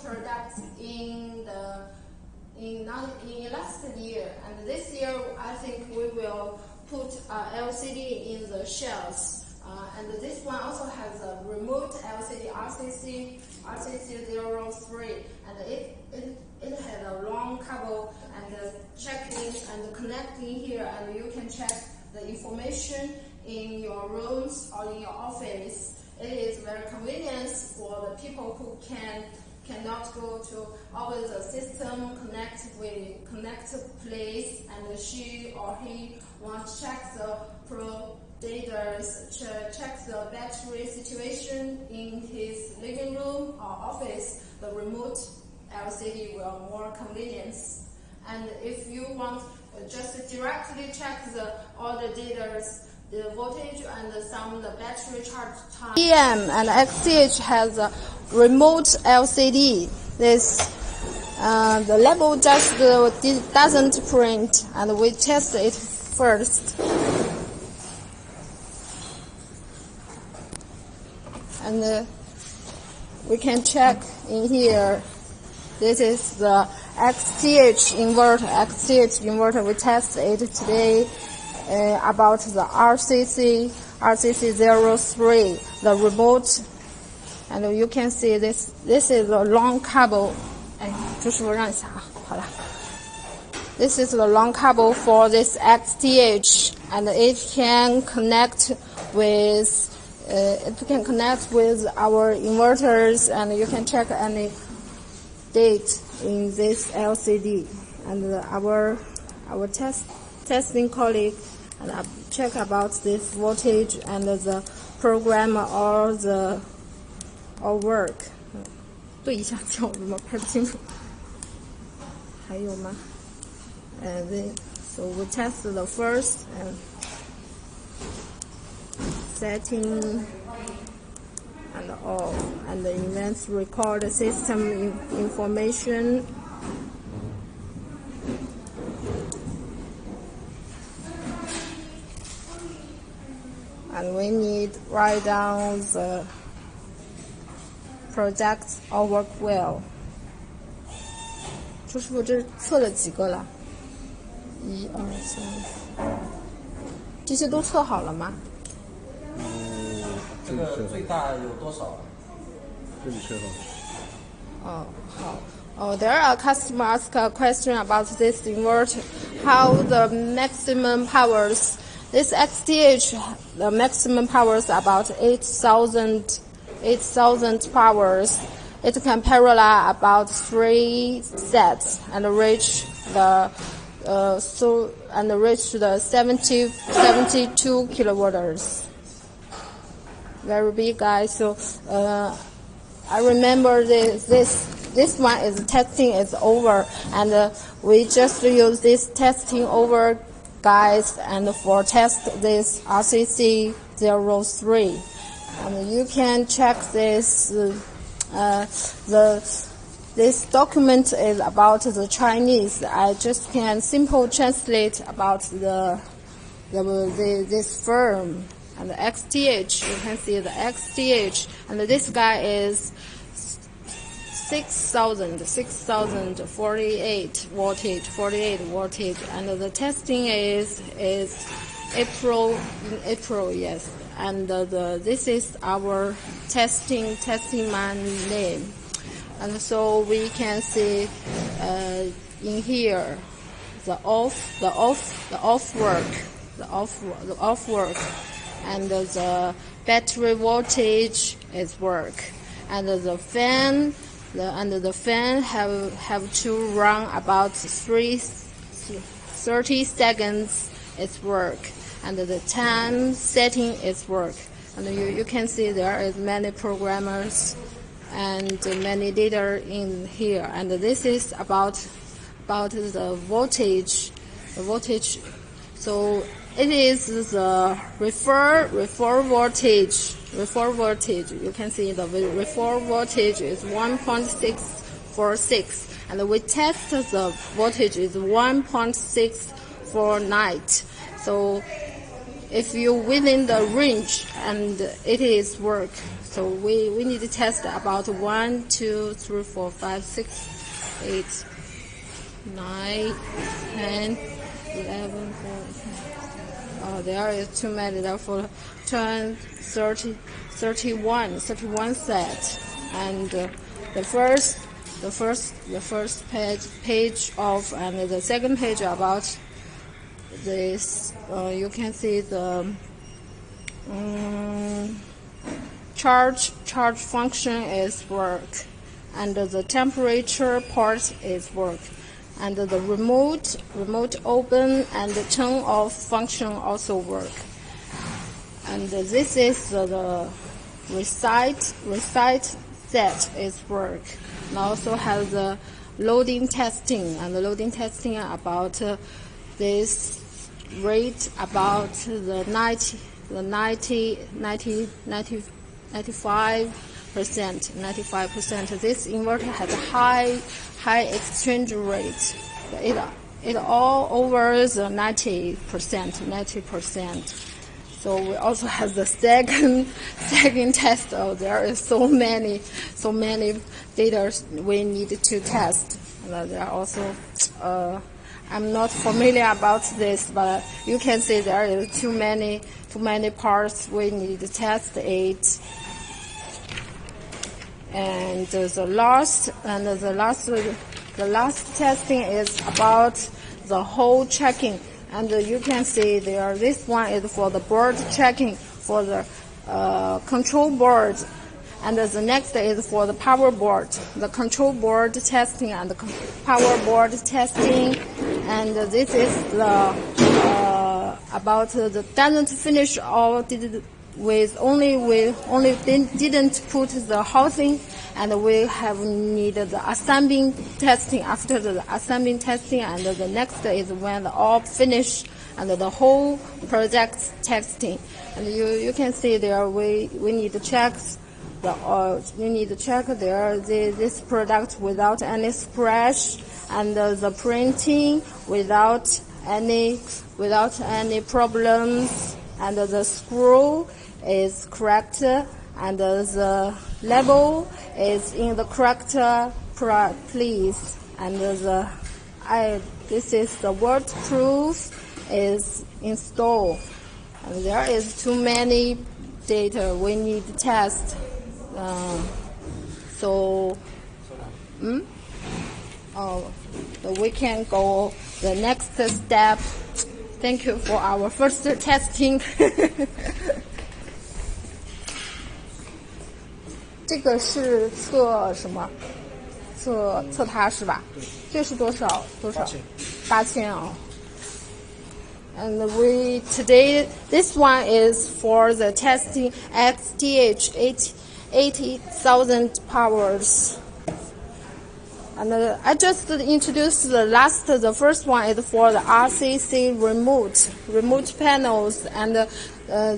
product in last year, and this year I think we will put LCD in the shells. And this one also has a remote LCD RCC03, and it has a long cable and checking and connecting here, and you can check the information in your rooms or in your office. It is very convenient for the people who cannot go to always the system connect place, and she or he wants to check the data, check the battery situation in his living room or office. The remote LCD will more convenience. And if you want just directly check all the data, the voltage and some the battery charge time. EM and XTH has a remote LCD. This the label just doesn't print, and we test it first. And we can check in here. This is the XTH inverter. We test it today about the RCC03, the remote. And you can see this is a long cable. This is the long cable for this XTH, and it can connect with our inverters, and you can check any date in this LCD. And our testing colleague and check about this voltage and the program or work. 对一下叫什么拍不清楚。还有吗？ So we test the first and setting and all, and the events record system information. And we need to write down the projects all work well. 朱师傅，这测了几个了？1、2、3，这些都测好了吗？这个最大有多少？这里测好。哦，好。Oh, there are customer ask a question about this inverter, how the maximum powers. This XTH, the maximum power is about 8,000 powers. It can parallel about 3 sets and reach the 72 kilowatts. Very big, guys. So I remember this one is testing is over, and we just use this testing over, guys, and for test this RCC03. And you can check this. This document is about the Chinese. I just can simple translate about this firm. And the XTH, you can see the XTH, and this guy is 6,048 voltage, and the testing is April, yes. And this is our testing man name. And so we can see in here the off work, and the battery voltage is work, and the fan have to run about 30 seconds is work, and the time setting is work. And you can see there is many programmers and many data in here. And this is about the voltage. So it is the refer voltage. You can see the refer voltage is 1.646, and we test the voltage is 1.649. So if you within the range, and it is work. So we need to test about 1, 2, 3, 4, 5, 6, 8, 9, 10, 11, 12. There is too many. Therefore, 20, 30, 31 set. And the first page of and the second page about this. You can see the charge function is work, and the temperature part is work, and the remote open and the turn off function also work. And this is the recite set is work, and also has the loading testing, and the loading testing about this rate about the 95%. This inverter has a high exchange rate. It all over the 90%. So we also have the second test. There is so many data we need to test. There are also I'm not familiar about this, but you can see there is too many parts we need to test it. And the last testing is about the whole checking. And you can see there, this one is for the board checking for the control board, and the next is for the power board, the control board testing and the power board testing. And this is the about the doesn't finish all we only didn't put the housing, and we have needed the assembling testing. After the assembling testing, and the next is when the all finish and the whole project testing. And you can see there we need to check this product without any scratch, and the printing without any problems, and the screw is correct, and the label is in the correct place, and this is the waterproof is installed. And there is too many data we need to test. So we can go the next step. Thank you for our first testing. 这个是测什么？测它是吧？这是多少？8000啊。And today this one is for the testing XTH 80,000 powers. And I just introduced the first one is for the RCC remote panels, and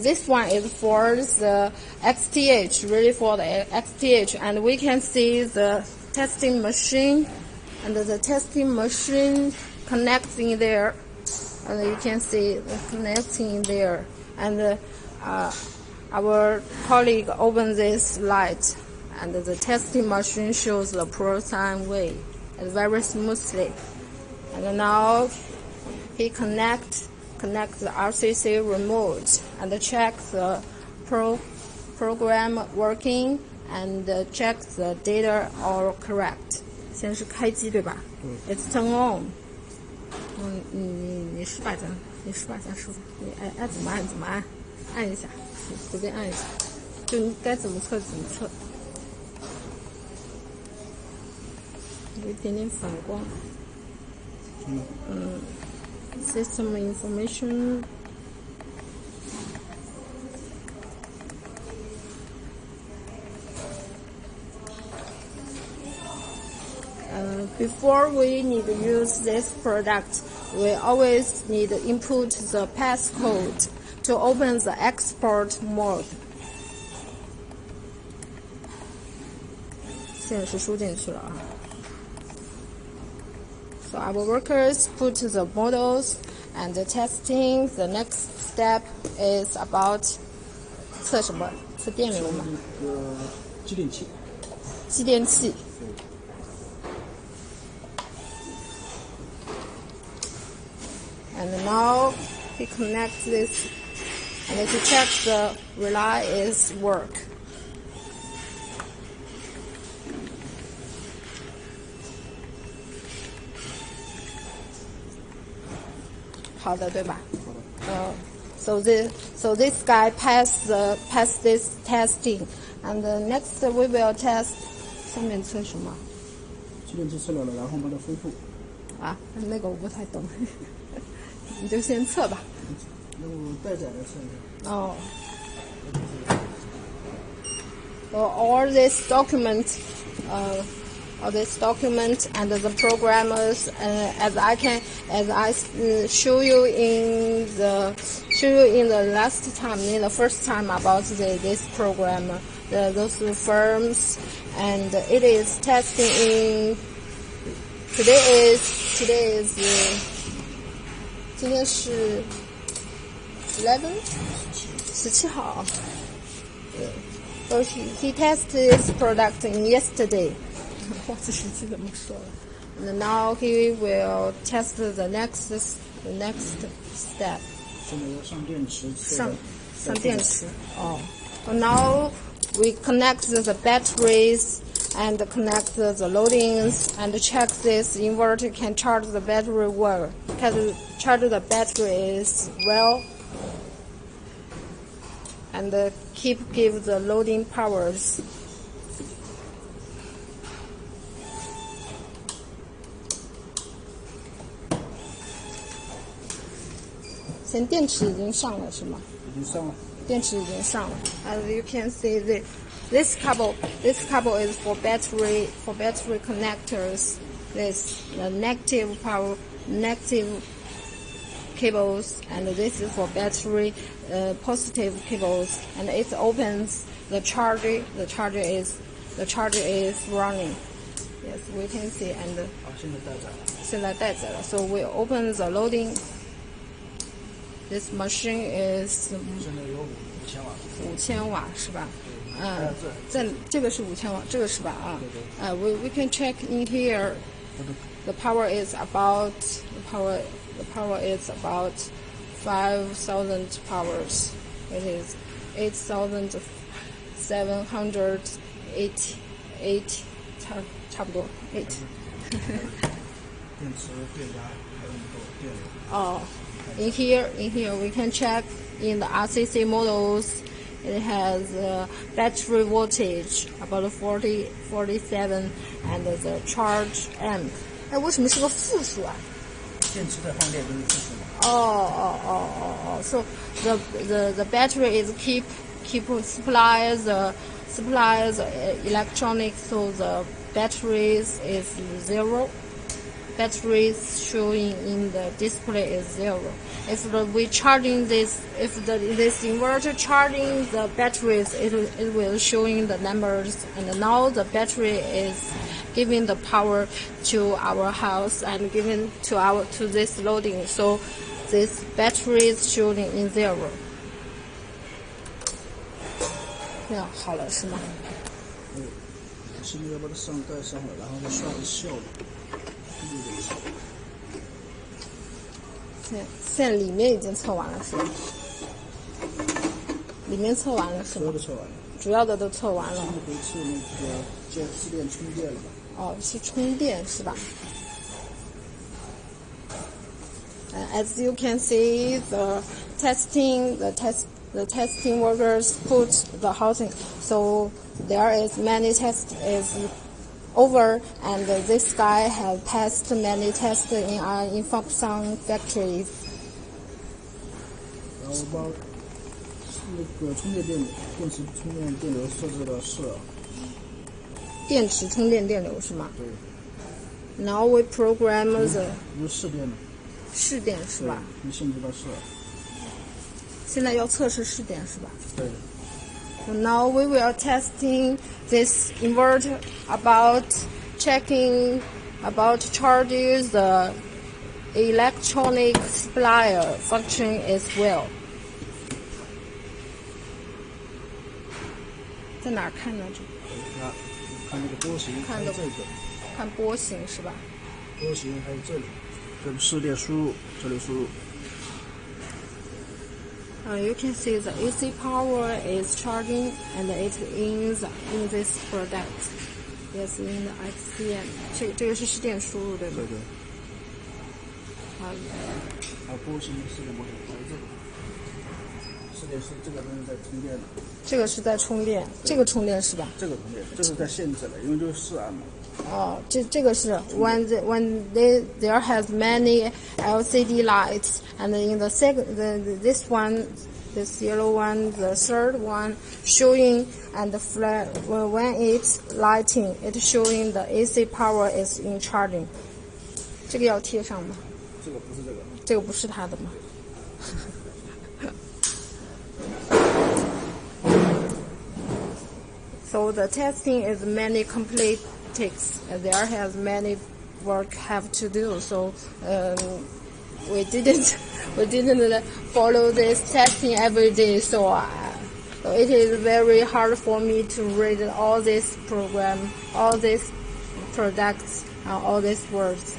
this one is for the XTH, really for the XTH. And we can see the testing machine, and the testing machine connecting there, and you can see the connecting there. And our colleague opens this light, and the testing machine shows the pro-sine wave very smoothly. And now he connect the RCC remote and check the program working and check the data all correct. 先是开机对吧？It's turn on. 你试把咱师傅，你爱怎么按，按一下，你随便按一下，就你该怎么测怎么测。有一点点反光。System information. Before we need to use this product, we always need to input the passcode to open the export mode. 现在是输进去了啊。So our workers put the models and the testing. The next step is about 测什么？测电流吗？这个继电器。继电器。And now he connects this, and to check the relay is work. 好的，对吧？好的。So this guy passed this testing, and next we will test. 下面测什么？继电器测了，然后把它恢复。啊，那个我不太懂，你就先测吧。那我带载来测一下。哦。So all this document and the programmers, as I show you in the last time, in the first time about this program, those firms, and it is testing in. Today is 今天是 17号。So he tested his product yesterday. 忘记实际怎么说了。And now he will test the next step. 现在要上电池。上电池。哦。Now we connect the batteries and connect the loadings and check this inverter can charge the battery well. Can charge the batteries well. And give the loading powers. 现在电池已经上了是吗？已经上了。电池已经上了。As you can see, this cable is for battery connectors. This the negative cables, and this is for battery positive cables, and it opens the charger. The charger is running. Yes, we can see. And 现在带载了。So we open the loading. This machine is 现在有5000瓦是吧？这个是5000瓦，这个是吧？啊，we can check in here. The power is about 5,000 powers. It is 8,788，差不多8。电池、电压还有电流。哦。In here we can check in the RCC models. It has battery voltage about 47 and the charge amp. 哎，为什么是个负数啊？电池在放电就是负数嘛。So the battery is keep supplies electronics, so the batteries is 0. Batteries showing in the display is 0. If we charging this, this inverter charging the batteries, it will showing the numbers. And now the battery is giving the power to our house and giving to this loading. So this battery is showing in 0. 这样好了是吗？现在要把它上盖上了，然后再刷个效率。现在里面已经测完了是吧？里面测完了是吧？所有的测完了。主要的都测完了。现在可以测那个自电充电了吧？哦，是充电是吧？As you can see, the testing workers put the housing, so there is many tests is over, and this guy has passed many tests in Fangpusun factories. 然后把那个电池充电电流设置了4。电池充电电流是吗？对。Now we program the 不是试电的。试电是吧？你限制到4。现在要测试试电是吧？对。So now we will testing this inverter about charging the electronic supplier function as well. 在哪儿看呢？这看那个波形，看这个，看波形是吧？波形还有这里，这是4列输入，这里输入。You can see the AC power is charging and it is in this product. Yes, in the XTH. 这个是市电输入对吗？对对。好。还有波形4点模型，还有这个。4点是这个东西在充电的。这个是在充电，这个充电是吧？这个充电，这是在限制了，因为就是4安嘛。哦，这个是 when there has many LCD lights and in the this one, this yellow one, the third one showing and when it's lighting, it's showing the AC power is in charging. 这个要贴上吗？这个不是这个。这个不是它的吗？So the testing is many complete takes. There has many work have to do. So we didn't follow this testing every day. So it is very hard for me to read all this program, all these products, and all these words.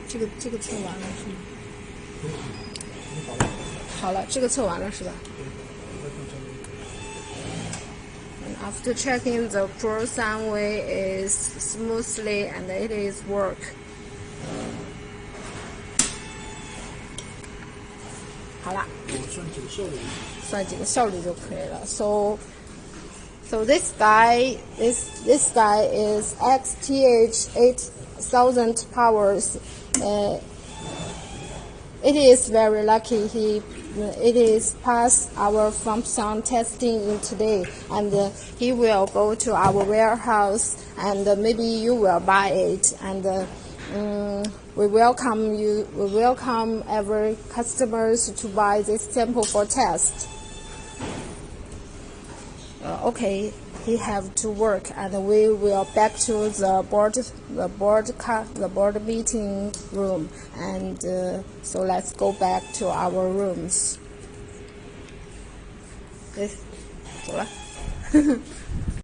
这个测完了是吗？好了，这个测完了是吧？After checking, the pro sine wave is smoothly and it is work. 好啦，算几个效率就可以了。So this guy is XTH 8000 powers. It is very lucky it is passed our Fangpusun testing in today, and he will go to our warehouse, and maybe you will buy it, and we welcome every customers to buy this sample for test. Okay, he have to work, and we will back to the board meeting room, and so let's go back to our rooms. 走了。